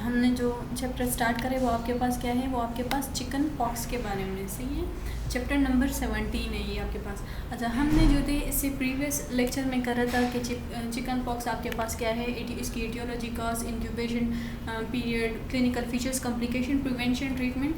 हमने जो chapter start करे वो आपके पास क्या है, वो आपके पास चिकन पॉक्स के बारे में। सही है, चैप्टर नंबर 17 है ये आपके पास। अच्छा, हमने जो थे इससे प्रीवियस लेक्चर में करा था कि चिकन पॉक्स आपके पास क्या है, इसकी etiology, cause, incubation period, clinical features, complication, prevention, treatment,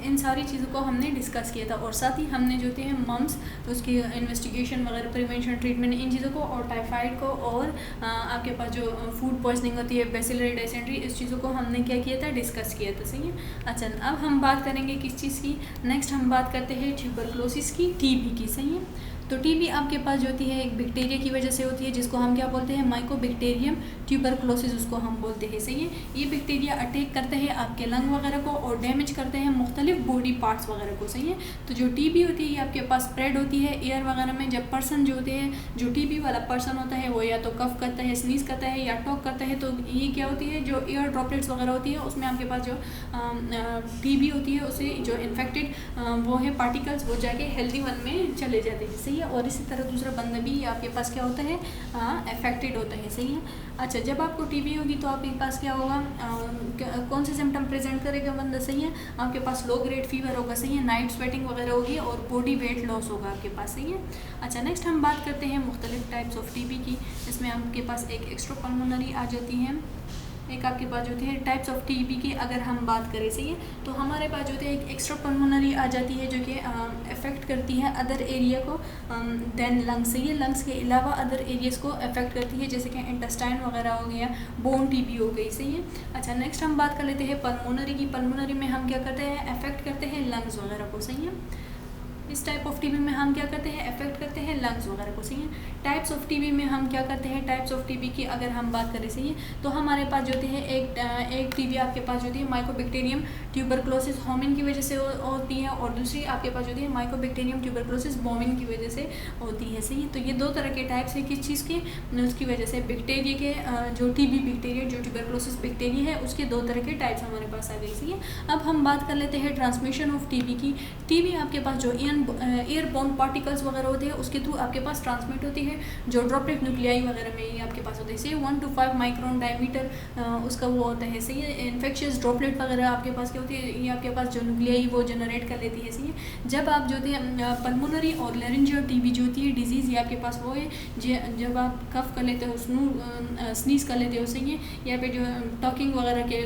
इन सारी चीज़ों को हमने डिस्कस किया था। और साथ ही हमने जो थे मम्स, तो उसकी इन्वेस्टिगेशन वगैरह, प्रिवेंशन, ट्रीटमेंट, इन चीज़ों को, और टाइफाइड को, और आपके पास जो फूड पॉइजनिंग होती है, बेसिलरी डायसेंट्री, इस चीज़ों को हमने क्या किया था, डिस्कस किया था। सही है। अच्छा, अब हम बात करेंगे किस चीज़ की, नेक्स्ट हम बात करते हैं ट्यूबरक्लोसिस की, टीबी की। सही है। तो टीबी आपके पास जो होती है एक बैक्टीरिया की वजह से होती है, जिसको हम क्या बोलते हैं, माइकोबैक्टीरियम ट्यूबरक्लोसिस उसको हम बोलते हैं। सही है। ये बैक्टीरिया अटैक करते हैं आपके लंग वगैरह को और डैमेज करते हैं मुख्तलिफ बॉडी पार्ट्स वगैरह को। सही है। तो जो टीबी होती है ये आपके पास स्प्रेड होती है एयर वगैरह में। जब पर्सन जो होते हैं, जो टीबी वाला पर्सन होता है, वो या तो कफ करता है, स्नीज करता है, या टॉक करता है, तो ये क्या होती है, जो एयर ड्रॉपलेट्स वगैरह होती है उसमें आपके पास जो टीबी होती है, उसे जो इन्फेक्टेड वो है पार्टिकल्स, वो जाके हेल्दी वन में चले जाते हैं। सही है। और इसी तरह दूसरा बंदा भी आपके पास क्या होता है, अफेक्टेड होता है। सही है। अच्छा, जब आपको टीबी होगी तो आपके पास क्या होगा, कौन से सिम्टम प्रेजेंट करेगा बंदा। सही है। आपके पास लो ग्रेड फीवर होगा। सही है। नाइट स्वेटिंग वगैरह होगी और बॉडी वेट लॉस होगा आपके पास। सही है। अच्छा, नेक्स्ट हम बात करते हैं मुख्तलिफ टाइप्स ऑफ टीबी की। इसमें आपके पास एक एक्स्ट्रा पल्मोनरी आ जाती है, एक आपके पास जो होती है टाइप्स ऑफ टीबी की अगर हम बात करें। सही है। तो हमारे पास जो होती है एक एक्स्ट्रा पल्मोनरी आ जाती है, जो कि अफेक्ट करती है अदर एरिया को देन लंग्स। सही है। लंग्स के अलावा अदर एरियाज को अफेक्ट करती है, जैसे कि इंटेस्टाइन वगैरह हो गया, बोन टीबी हो गई। सही है। अच्छा, नेक्स्ट हम बात कर लेते हैं पल्मोनरी की। पल्मोनरी में हम क्या करते हैं, अफेक्ट करते हैं लंग्स वगैरह को। सही है। इस टाइप ऑफ टीबी में हम क्या करते हैं, अफेक्ट करते हैं लंग्स वगैरह को। सही है। टाइप्स ऑफ टीबी में हम क्या करते हैं, टाइप्स ऑफ टीबी की अगर हम बात करें। सही है। तो हमारे पास जो है एक टीबी आपके पास जो है माइकोबैक्टीरियम ट्यूबरक्लोसिस होमिन की वजह से होती है, और दूसरी आपके पास जो है माइकोबैक्टीरियम ट्यूबरक्लोसिस बोमिन की वजह से होती है। सही है। तो ये दो तरह के टाइप्स है किस चीज़ के, उसकी वजह से बैक्टीरिया के, जो टीबी बैक्टीरिया, जो ट्यूबरक्लोसिस बैक्टीरिया है, उसके दो तरह के टाइप्स हमारे पास आ गई। सही है। अब हम बात कर लेते हैं ट्रांसमिशन ऑफ टीबी की। टीबी आपके पास जो एयरबोर्न पार्टिकल्स वगैरह होते हैं उसके थ्रू आपके पास ट्रांसमिट होती है, जो ड्रॉपलेट न्यूक्लियाई वगैरह में ये आपके पास होते हैं। सही 1 to 5 माइक्रोन डायमीटर उसका वो होता है। सही है। इन्फेक्शियस ड्रॉपलेट वगैरह आपके पास क्या होती है, ये आपके पास जो न्यूक्लियाई वो जनरेट कर लेती है। सही है। जब आप जो थे पल्मोनरी और लेरिंजियल टीबी जो होती है डिजीज़, ये आपके पास वो है जब आप कफ कर लेते हो, स्नीज कर लेते हो। सही है। या फिर जो टॉकिंग वगैरह के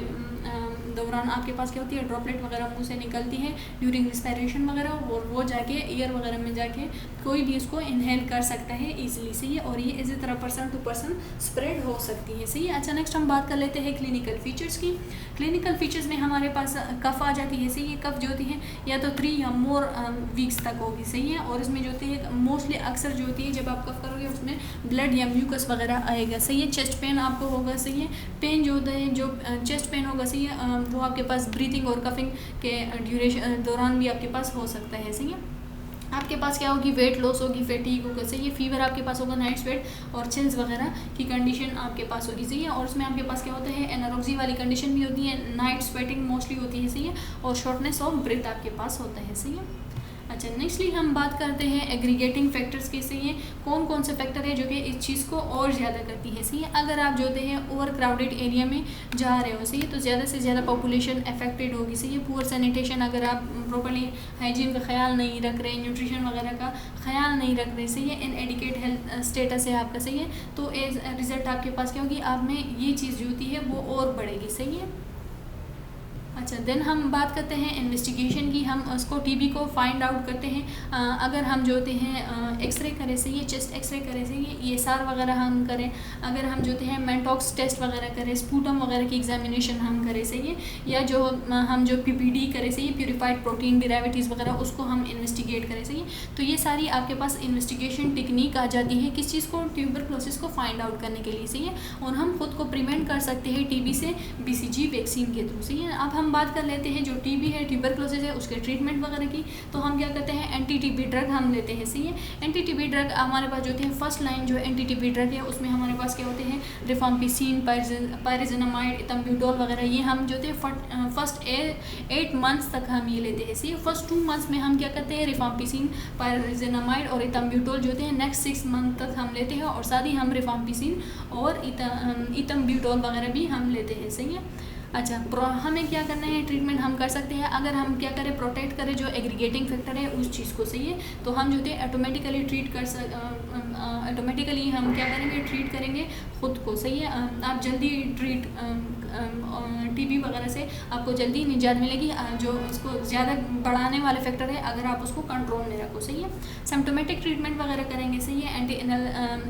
दौरान आपके पास क्या होती है, ड्रॉपलेट वगैरह मुंह से निकलती है ड्यूरिंग रिस्पायरेशन वगैरह, और वो जाके एयर वगैरह में जाके कोई भी उसको इनहेल कर सकता है ईजिली। सही है। और ये इसी तरह पर्सन टू पर्सन स्प्रेड हो सकती है। सही है। अच्छा, नेक्स्ट हम बात कर लेते हैं क्लिनिकल फीचर्स की। क्लिनिकल फीचर्स में हमारे पास कफ आ जाती है। सही है। कफ जो होती है या तो 3 या मोर वीक्स तक होगी। सही है। और इसमें जो होती है मोस्टली अक्सर जो होती है जब आप कफ करोगे उसमें ब्लड या म्यूकस वगैरह आएगा। सही है। चेस्ट पेन आपको होगा। सही है। पेन जो होता है, जो चेस्ट पेन होगा, सही है, वो आपके पास ब्रीथिंग और कफिंग के ड्यूरेशन दौरान भी आपके पास हो सकता है। सही है। आपके पास क्या होगी, वेट लॉस होगी, फैटीग होगा। सही है। फीवर आपके पास होगा, नाइट स्वेट और चिल्स वगैरह की कंडीशन आपके पास होगी। सही है। और उसमें आपके पास क्या होता है, एनारोक्सी वाली कंडीशन भी होती है, नाइट स्वेटिंग मोस्टली होती है। सही है। और शॉर्टनेस ऑफ ब्रेथ आपके पास होता है। सही है। अच्छा, नेक्स्टली हम बात करते हैं एग्रीगेटिंग फैक्टर्स के। सही है। कौन कौन से फैक्टर है जो कि इस चीज़ को और ज़्यादा करती है। सही है। अगर आप जो हैं ओवर क्राउडेड एरिया में जा रहे हो। सही है। तो ज़्यादा से ज़्यादा पॉपुलेशन अफेक्टेड होगी। सही है। पुअर सैनिटेशन, अगर आप प्रॉपर्ली हाइजीन का ख्याल नहीं रख रहे, न्यूट्रिशन वगैरह का ख्याल नहीं रख रहे। सही है। इनएडिक्वेट हेल्थ स्टेटस है आपका। सही है। तो एज रिजल्ट आपके पास क्या होगी, आप में ये चीज़ जो होती है वो और बढ़ेगी। सही है। अच्छा, देन हम बात करते हैं इन्वेस्टिगेशन की। हम उसको टीबी को फाइंड आउट करते हैं अगर हम जो होते हैं एक्सरे करें। सही है। चेस्ट एक्सरे करें। सही है। ESR वगैरह हम करें, अगर हम जो होते हैं मेंटॉक्स टेस्ट वगैरह करें, स्पूटम वगैरह की एग्जामिनेशन हम करें। सही है। या जो हम जो PPD करें। सही है, प्यूरिफाइड प्रोटीन डेरिवेटिव्स वगैरह, उसको हम इन्वेस्टिगेट करें। सही है। तो ये सारी आपके पास इन्वेस्टिगेशन टेक्निक आ जाती है किस चीज़ को, ट्यूबरक्लोसिस को फाइंड आउट करने के लिए। सही है। और हम खुद को प्रिवेंट कर सकते हैं टीबी से BCG वैक्सीन के थ्रू। सही है। अब हम बात कर लेते हैं जो टीबी है, ट्यूबरक्लोसिस है, उसके ट्रीटमेंट वगैरह की। तो हम क्या करते हैं, एंटी टीबी ड्रग हम लेते हैं। सही है। एंटी टीबी ड्रग हमारे पास जो होते हैं, फर्स्ट लाइन जो एंटी टीबी ड्रग है उसमें हमारे पास क्या होते हैं, रिफाम्पिसिन, पायरिजिनामाइड, इथम्ब्यूटोल वगैरह, ये हम जो थे फर्स्ट 8 मंथ्स तक हम ये लेते हैं। सही है। फर्स्ट 2 मंथ्स में हम क्या करते हैं, रिफाम्पिसिन, पायरिजिनामाइड और इथम्ब्यूटोल जो होते हैं नेक्स्ट 6 मंथ तक हम लेते हैं, और साथ ही हम रिफाम्पिसिन और इथम्ब्यूटोल वगैरह भी हम लेते हैं। सही है। अच्छा, हमें क्या करना है, ट्रीटमेंट हम कर सकते हैं अगर हम क्या करें, प्रोटेक्ट करें जो एग्रीगेटिंग फैक्टर है उस चीज़ को, सही है। तो हम जो थे ऑटोमेटिकली ऑटोमेटिकली हम क्या करेंगे, ट्रीट करेंगे खुद को, सही है। आप जल्दी टीबी वगैरह से आपको जल्दी निजात मिलेगी, जो उसको ज़्यादा बढ़ाने वाले फैक्टर है अगर आप उसको कंट्रोल में रखो, सही है। सिम्टोमेटिक ट्रीटमेंट वगैरह करेंगे, सही है।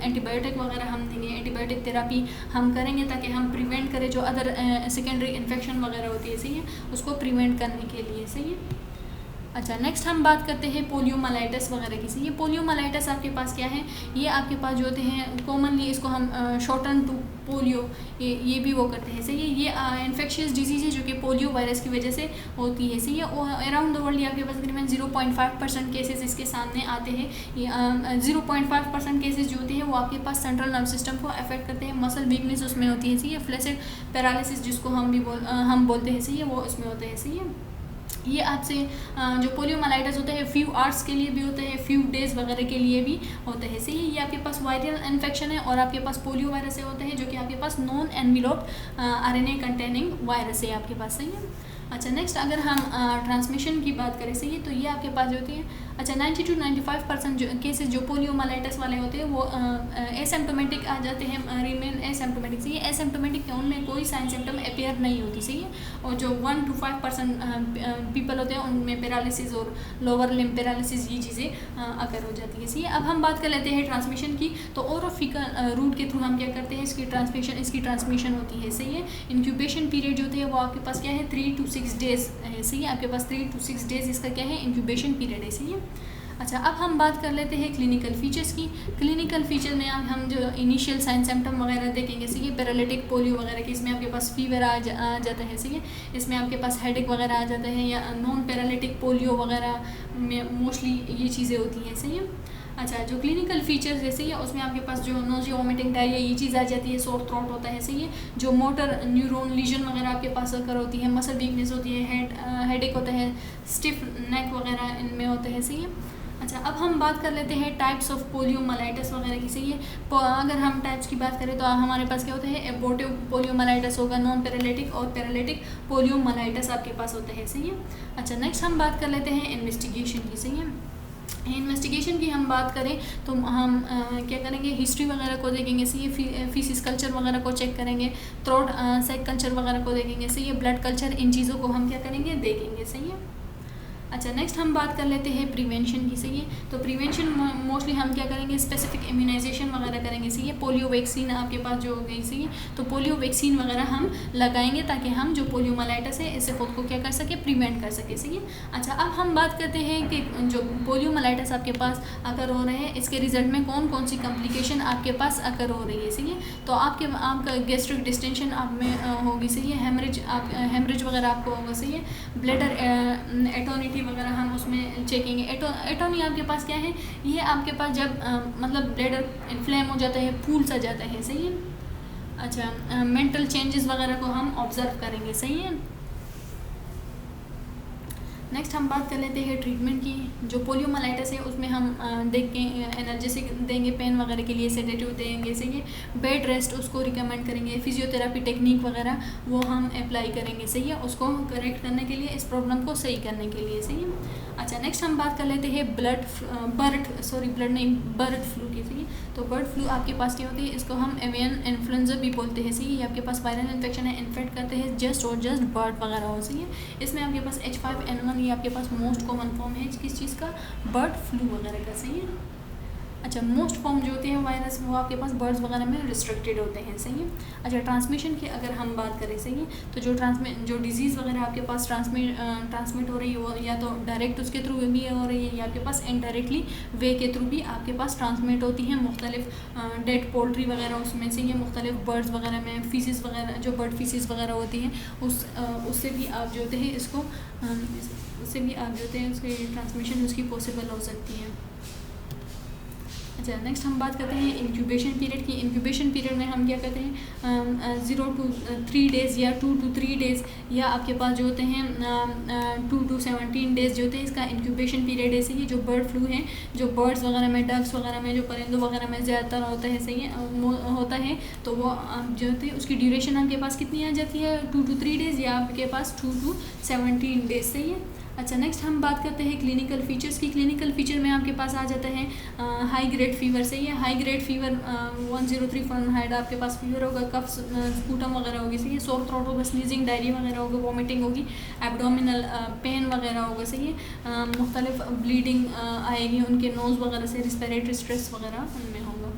एंटीबायोटिक वगैरह हम देंगे, एंटीबायोटिक थेरापी हम करेंगे ताकि हम प्रिवेंट करें जो अदर सेकेंडरी इन्फेक्शन वगैरह होती है, सही है, उसको प्रिवेंट करने के लिए, सही है। अच्छा, नेक्स्ट हम बात करते हैं पोलियोमाइलाइटिस वगैरह की, सही है। पोलियोमाइलाइटिस आपके पास क्या है, ये आपके पास जो होते हैं कॉमनली इसको हम शॉर्टन टू पोलियो ये भी वो करते हैं, सही है। ये इन्फेक्शियस डिजीज़ है जो कि पोलियो वायरस की वजह से होती है, सही है। और अराउंड द वर्ल्ड ये आपके पास तकरीबन 0.5% केसेस इसके सामने आते हैं। ये 0.5% केसेस जो होते हैं वो आपके पास सेंट्रल नर्व सिस्टम को अफेक्ट करते हैं, मसल वीकनेस उसमें होती है, सही है। फ्लैसिड पैरालिसिस जिसको हम बोलते हैं, सही है, वो उसमें होते हैं, सही है। ये आपसे जो पोलियोमाइलाइटिस होता है फ्यू आवर्स के लिए भी होता है, फ्यू डेज़ वगैरह के लिए भी होता है, सही है। ये आपके पास वायरल इन्फेक्शन है और आपके पास पोलियो वायरस से होता है जो कि आपके पास non envelope RNA containing virus है आपके पास, सही है। अच्छा, नेक्स्ट अगर हम ट्रांसमिशन की बात करें, सही है, तो ये आपके पास जो होती है, अच्छा 90 to 95% जो केसेस जो पोलियोमाइलाइटिस वाले होते हैं वो एसिम्प्टोमेटिक आ जाते हैं, रिमेन एसिम्प्टोमेटिक, सही है। एसिम्प्टोमेटिक उनमें कोई साइन सिम्टम अपीयर नहीं होती, सही है। और जो 1 to 5% पीपल होते हैं उनमें पैरालिसिस और लोअर लिम्ब पैरालिसिस ये चीज़ें अकर हो जाती है, सही है। अब हम बात कर लेते हैं ट्रांसमिशन की, तो ओरोफिकल रूट के थ्रू हम क्या करते हैं, इसकी ट्रांसमिशन होती है, सही है। इंक्यूबेशन पीरियड जो होती है वो आपके पास क्या है, 3 to 6 डेज़ है, सही है। आपके पास 3 to 6 डेज़ इसका क्या है, इंक्यूबेशन पीरियड है, सही है। अच्छा, अब हम बात कर लेते हैं क्लिनिकल फीचर्स की। क्लिनिकल फीचर में हम जो इनिशियल साइन सिम्टम वगैरह देखेंगे, सही है। पैरालिटिक पोलियो वगैरह की इसमें आपके पास फीवर आ जाता है, सही है। इसमें आपके पास हेडेक वगैरह आ जाता है, या नॉन पैरालिटिक पोलियो वगैरह में मोस्टली ये चीज़ें होती हैं, सही है। अच्छा, जो क्लिनिकल फीचर्स जैसे ही है उसमें आपके पास जो नोजिया, वोमिटिंग, डायरिया ये चीज़ आ जाती है, सोर थ्रोट होता है, सही है। जो मोटर न्यूरॉन लीजन वगैरह आपके पास अकर होती है, मसल वीकनेस होती है, हेडेक होता है, स्टिफ नेक वगैरह इनमें होते हैं, सही है। अच्छा, अब हम बात कर लेते हैं टाइप्स ऑफ पोलियोमाइलाइटिस वगैरह की, सही है। अगर हम टाइप्स की बात करें तो हमारे पास क्या होता है, एबॉर्टिव पोलियोमाइलाइटिस होगा, नॉन पैरालिटिक और पैरालिटिक पोलियोमाइलाइटिस आपके पास होता है, सही है। अच्छा, नेक्स्ट हम बात कर लेते हैं इन्वेस्टिगेशन की, सही है। इन्वेस्टिगेशन की हम बात करें तो हम क्या करेंगे, हिस्ट्री वगैरह को देखेंगे, सही है। फीसिस कल्चर वगैरह को चेक करेंगे, थ्रोट सेक कल्चर वगैरह को देखेंगे, सही है। ब्लड कल्चर, इन चीज़ों को हम क्या करेंगे, देखेंगे, सही है। अच्छा, नेक्स्ट हम बात कर लेते हैं प्रिवेंशन की, सही है। तो प्रिवेंशन मोस्टली हम क्या करेंगे, स्पेसिफिक इम्यूनाइजेशन वगैरह करेंगे, सही है। पोलियो वैक्सीन आपके पास जो हो गई, सही है, तो पोलियो वैक्सीन वगैरह हम लगाएंगे ताकि हम जो पोलियोमाइलाइटिस है इससे खुद को क्या कर सके, प्रिवेंट कर सके, सही है। अच्छा, अब हम बात करते हैं कि जो पोलियोमाइलाइटिस आपके पास अकर हो रहे हैं इसके रिजल्ट में कौन कौन सी कॉम्प्लिकेशन आपके पास अकर हो रही है, सही है। तो आपका गैस्ट्रिक डिस्टेंशन आप में होगी, सही है। हेमरेज वगैरह आपको होगा, सही है। ब्लैडर एटोनिटी वगैरह हम उसमें चेकेंगे। एटोनी आपके पास क्या है, ये आपके पास जब मतलब ब्लैडर इन्फ्लेम हो जाता है, फूल सा जाता है, सही है। अच्छा, मेंटल चेंजेस वगैरह को हम ऑब्जर्व करेंगे, सही है। नेक्स्ट हम बात कर लेते हैं ट्रीटमेंट की। जो पोलियोमाइलाइटिस है उसमें हम देख के एनर्जेसिक देंगे, पेन वगैरह के लिए सेडेटिव देंगे, सही है। बेड रेस्ट उसको रिकमेंड करेंगे, फिजियोथेरापी टेक्निक वगैरह वो हम अप्लाई करेंगे, सही है, उसको करेक्ट करने के लिए, इस प्रॉब्लम को सही करने के लिए, सही है। अच्छा, नेक्स्ट हम बात कर लेते हैं बर्ड फ्लू की, सही है। तो बर्ड फ्लू आपके पास क्या होती है, इसको हम एवियन इन्फ्लुएंजा भी बोलते हैं, सही है। ये आपके पास वायरल इन्फेक्शन है, इन्फेक्ट करते हैं जस्ट बर्ड वगैरह हो, सही है। इसमें आपके पास H5N1 ये आपके पास मोस्ट कॉमन फॉर्म है किस चीज़ का, बर्ड फ्लू वगैरह का, सही है। अच्छा, मोस्ट फॉर्म जो होते हैं वायरस वो आपके पास बर्ड्स वगैरह में रिस्ट्रिक्टेड होते हैं, सही है। अच्छा, ट्रांसमिशन की अगर हम बात करें, सही है, तो जो डिजीज़ वगैरह आपके पास ट्रांसमिट हो रही है वो या तो डायरेक्ट उसके थ्रू भी हो रही है या आपके पास इनडायरेक्टली वे के थ्रू भी आपके पास ट्रांसमिट होती हैं। मुख्तलिफ डेड पोल्ट्री वगैरह उसमें से, ये मुख्तलिफ बर्ड्स वगैरह में फीसिस वगैरह, जो बर्ड फीसिस वगैरह होती हैं उससे भी आप जो होते हैं उसकी ट्रांसमिशन उसकी पॉसिबल हो सकती है। अच्छा, नेक्स्ट हम बात करते हैं इंक्यूबेशन पीरियड की। इंक्यूबेशन पीरियड में हम क्या करते हैं 0 to 3 डेज़ या 2 to 3 डेज़ या आपके पास जो होते हैं 2 to 17 डेज़ जो होते हैं, इसका इंक्यूबेशन पीरियड है। सही है, जो बर्ड फ्लू है, जो बर्ड्स वगैरह में, डक्स वगैरह में, जो परिंदों वगैरह में ज़्यादातर होता है, सही है होता है, तो वो जो होती है उसकी ड्यूरेशन आपके पास कितनी आ जाती है 2 to 3 डेज़ या आपके पास 2 to 17 डेज़। सही है। अच्छा, नेक्स्ट हम बात करते हैं क्लिनिकल फीचर्स की। क्लिनिकल फीचर में आपके पास आ जाता है हाई ग्रेड फीवर। सही है, हाई ग्रेड फीवर 103 फ़ारेनहाइट आपके पास फीवर होगा, कफ स्पूटम वगैरह होगी। सही है, सोर थ्रोट होगा, स्नीजिंग, डायरिया वगैरह होगा, वॉमिटिंग होगी, एब्डोमिनल पेन वगैरह होगा। सही है, मुख्तलिफ ब्लीडिंग आएगी उनके नोज़ वगैरह से, रिस्पिरेटरी स्ट्रेस वगैरह उनमें होगा।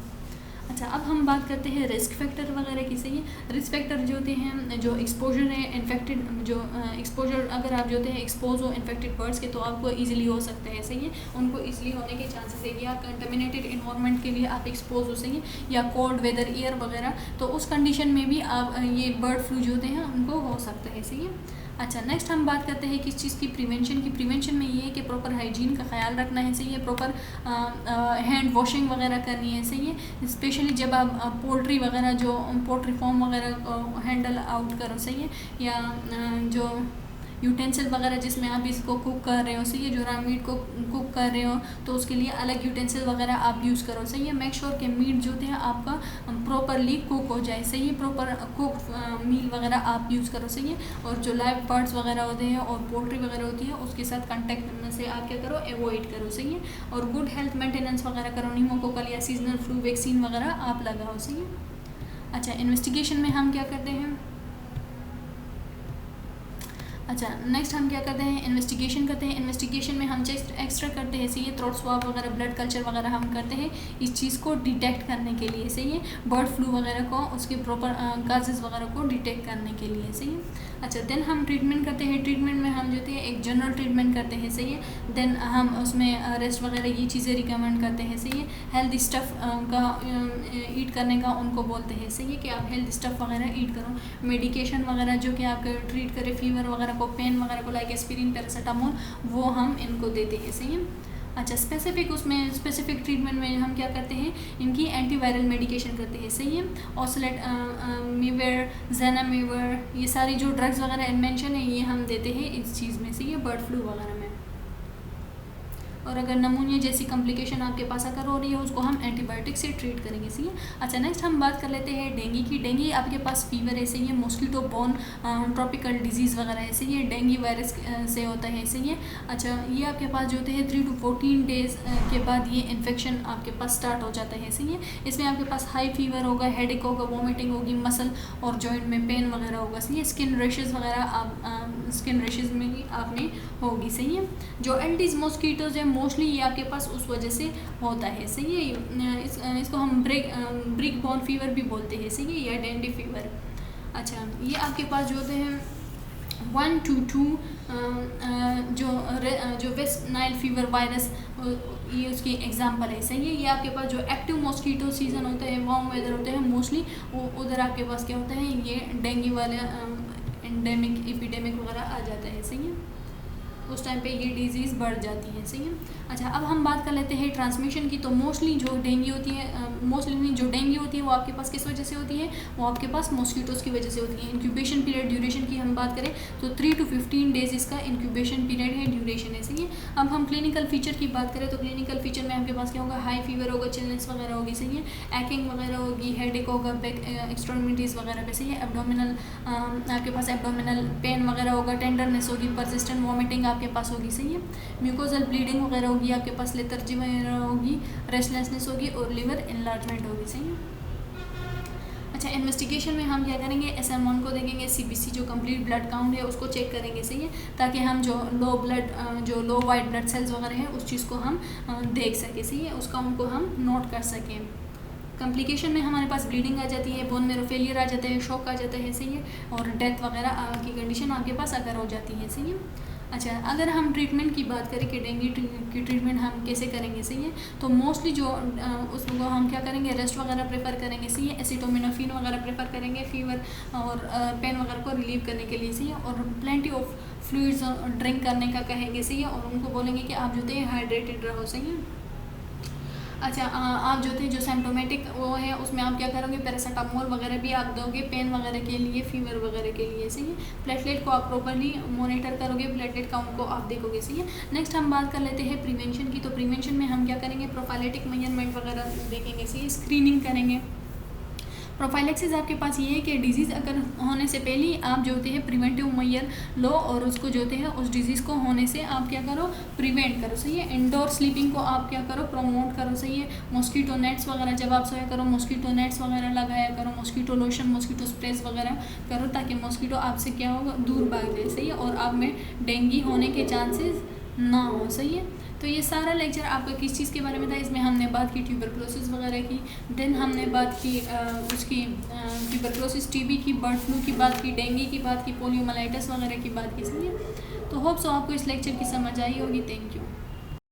अच्छा, अब हम बात करते हैं रिस्क फैक्टर वगैरह की। सही है, रिस्क फैक्टर जो होते हैं, जो एक्सपोजर है इन्फेक्टेड, जो एक्सपोजर अगर आप जो होते हैं एक्सपोज हो इन्फेक्टेड बर्ड्स के, तो आपको इजीली हो सकते हैं। सही है, उनको इजीली होने के चांसेस है, या कंटामिनेटेड इन्वायरमेंट के लिए आप एक्सपोज हो, सही है, या कोल्ड वेदर, एयर वगैरह, तो उस कंडीशन में भी आप ये बर्ड फ्लू जो होते हैं उनको हो सकता है। सही है। अच्छा, नेक्स्ट हम बात करते हैं किस चीज़ की, प्रिवेंशन की। प्रिवेंशन में ये है कि प्रॉपर हाइजीन का ख्याल रखना है। सही है, प्रॉपर हैंड वॉशिंग वगैरह करनी है। सही है, स्पेशली जब आप पोल्ट्री वगैरह, जो पोल्ट्री फार्म वगैरह हैंडल आउट करो। सही है, या जो यूटेंसिल वगैरह जिसमें आप इसको कुक कर रहे हो, सही है, जो रॉ मीट को कुक कर रहे हो, तो उसके लिए अलग यूटेंसिल वगैरह आप यूज़ करो। सही है, मेक श्योर कि मीट जो है आपका प्रॉपरली कुक हो जाए। सही है, प्रॉपर कुक मील वगैरह आप यूज़ करो। सही है, और जो लाइव बर्ड्स वगैरह होते हैं और पोल्ट्री वगैरह होती है, उसके साथ कॉन्टैक्ट में से आप क्या करो, अवॉइड करो। सही है, और गुड हेल्थ मेंटेनेंस वगैरह करो, निमोकोकल या सीजनल फ्लू वैक्सीन वगैरह आप लगाओ। सही है। अच्छा, इन्वेस्टिगेशन में हम क्या करते हैं। अच्छा, नेक्स्ट हम क्या करते हैं, इन्वेस्टिगेशन करते हैं। इन्वेस्टिगेशन में हम चेस्ट एक्सट्रा करते हैं। सही है, थ्रोट स्वाब वगैरह, ब्लड कल्चर वगैरह हम करते हैं इस चीज़ को डिटेक्ट करने के लिए। सही है, बर्ड फ्लू वगैरह को, उसके प्रॉपर काजेज़ वगैरह को डिटेक्ट करने के लिए। सही है। अच्छा, देन हम ट्रीटमेंट करते हैं। ट्रीटमेंट में हम जो है एक जनरल ट्रीटमेंट करते हैं। सही है, देन हम उसमें रेस्ट वगैरह ये चीज़ें रिकमेंड करते हैं। सही है, हेल्थ स्टफ़ का ईट करने का उनको बोलते हैं। सही है, कि आप हेल्थ स्टफ़ वगैरह ईट करो। मेडिकेशन वगैरह जो कि आप ट्रीट करें फीवर वगैरह को, पेन वगैरह को, लाइक एस्पिरिन, पैरासीटामोल, वो हम इनको देते हैं। सही है। अच्छा, स्पेसिफिक ट्रीटमेंट में हम क्या करते हैं, इनकी एंटीवायरल मेडिकेशन करते हैं। सही है, ऑसलेट मीवर, ज़ेनामीवर, ये सारी जो ड्रग्स वगैरह मेंशन है, ये हम देते हैं इस चीज़ में। सही है, बर्ड फ्लू वगैरह में। और अगर नमूनिया जैसी कॉम्प्लिकेशन आपके पास अगर हो रही है, उसको हम एंटीबायोटिक से ट्रीट करेंगे। सही है। अच्छा, नेक्स्ट हम बात कर लेते हैं डेंगू की। डेंगू आपके पास फीवर है। सही है, मॉस्किटो बोर्न ट्रॉपिकल डिजीज़ वगैरह है। सही है, डेंगू वायरस से होता है। सही है। अच्छा, ये आपके पास जो होते हैं 3 to 14 डेज़ के बाद ये इन्फेक्शन आपके पास स्टार्ट हो जाता है। सही है, इसमें आपके पास हाई फीवर होगा, हेडेक होगा, वॉमिटिंग होगी, मसल और जॉइंट में पेन वगैरह होगा। सही है, स्किन रैशेज़ वगैरह स्किन रैशेज़ में भी आपने होगी। सही है, जो एल्डिस मॉस्किटोज़ है मोस्टली ये आपके पास उस वजह से होता है। सही है, इसको हम ब्रिक बॉर्न फीवर भी बोलते हैं। सही है, या डेंडी फीवर। अच्छा, ये आपके पास जो होते हैं 1 to 2 जो वेस्ट नाइल फीवर वायरस, ये उसकी एग्जांपल है। सही है, ये आपके पास जो एक्टिव मॉस्किटो सीज़न होता है, वार्म वेदर होते हैं मोस्टली, उधर आपके पास क्या होता है, ये डेंगू वाले एंडेमिक एपिडेमिक वगैरह आ जाता है। सही है, उस टाइम पे ये डिजीज़ बढ़ जाती है। सही है। अच्छा, अब हम बात कर लेते हैं ट्रांसमिशन की। तो मोस्टली जो डेंगू होती है वो आपके पास किस वजह से होती है, वो आपके पास मॉस्किटोज़ की वजह से होती है। इंक्यूबेशन पीरियड, ड्यूरेशन की हम बात करें तो 3 to 15 डेज़ इसका इंक्यूबेशन पीरियड है, ड्यूरेशन है। सही है। अब हम क्लिनिकल फीचर की बात करें तो क्लिनिकल फीचर में आपके पास क्या होगा, हाई फीवर होगा, चिलनेस वगैरह होगी। सही है, एक्टिंग वगैरह होगी, हेडेक होगा, बैक एक्सट्रीमिटीज़ वगैरह पे। सही है, एब्डोमिनल आपके पास एब्डोमिनल पेन वगैरह होगा, टेंडरनेस होगी, परसिस्टेंट वॉमिटिंग आपके पास होगी। सही है, म्यूकोजल ब्लीडिंग वगैरह होगी, आपके पास लेथर्जी वगैरह होगी, रेस्टलेसनेस होगी और लिवर इनलार्जमेंट होगी। सही है। अच्छा, इन्वेस्टिगेशन में हम क्या करेंगे, SM1 को देखेंगे, CBC जो कंप्लीट ब्लड काउंट है उसको चेक करेंगे। सही है, ताकि हम जो लो वाइट ब्लड सेल्स वगैरह हैं उस चीज़ को हम देख सकें। सही है, उसका उनको हम नोट कर सकें। कॉम्प्लिकेशन में हमारे पास ब्लीडिंग आ जाती है, बोन मेरो फेलियर आ जाता है, शॉक आ जाता है। सही है, और डेथ वगैरह की कंडीशन आपके पास अगर हो जाती है। सही है। अच्छा, अगर हम ट्रीटमेंट की बात करें कि डेंगू की ट्रीटमेंट हम कैसे करेंगे। सही है, तो मोस्टली जो उसको हम क्या करेंगे, रेस्ट वगैरह प्रेफर करेंगे। सही है, एसिटोमिनोफेन वगैरह प्रेफर करेंगे फीवर और पेन वगैरह को रिलीव करने के लिए। सही है, और प्लेंटी ऑफ फ्लूइड्स ड्रिंक करने का कहेंगे। सही है, और उनको बोलेंगे कि आप जो है हाइड्रेटेड रहो। सही है। अच्छा आप जो थे जो सिम्प्टोमेटिक वो है उसमें आप क्या करोगे, पैरासीटामोल वगैरह भी आप दोगे पेन वगैरह के लिए, फीवर वगैरह के लिए, सही है। प्लेटलेट को आप प्रॉपर्ली मॉनिटर करोगे, प्लेटलेट काउंट को आप देखोगे, सही है। नेक्स्ट हम बात कर लेते हैं प्रिवेंशन की। तो प्रिवेंशन में हम क्या करेंगे, प्रोफाइलेटिक मेजरमेंट वगैरह देखेंगे, सही है, स्क्रीनिंग करेंगे। प्रोफाइलेक्सिस आपके पास ये है कि डिजीज़ अगर होने से पहले ही आप जो होते हैं प्रिवेंटिव मेजर लो और उसको जो होते हैं उस डिजीज़ को होने से आप क्या करो, प्रिवेंट करो, सही है। इंडोर स्लीपिंग को आप क्या करो, प्रमोट करो, सही है। मॉस्किटो नेट्स वगैरह जब आप सोया करो, मॉस्किटो नेट्स वगैरह लगाया करो, मॉस्किटो लोशन, मॉस्किटो स्प्रेस वगैरह करो ताकि मॉस्किटो आपसे क्या होगा, दूर भाग जाए, सही है, और आप में डेंगू होने के चांसेस ना हो, सही है। तो ये सारा लेक्चर आपका किस चीज़ के बारे में था, इसमें हमने बात की ट्यूबरक्लोसिस वगैरह की, देन हमने बात की उसकी ट्यूबरक्लोसिस, टीबी की, बर्ड फ्लू की बात की, डेंगू की बात की, पोलियोमाइलाइटिस वगैरह की बात की, सही है। तो होप सो आपको इस लेक्चर की समझ आई होगी। Thank you.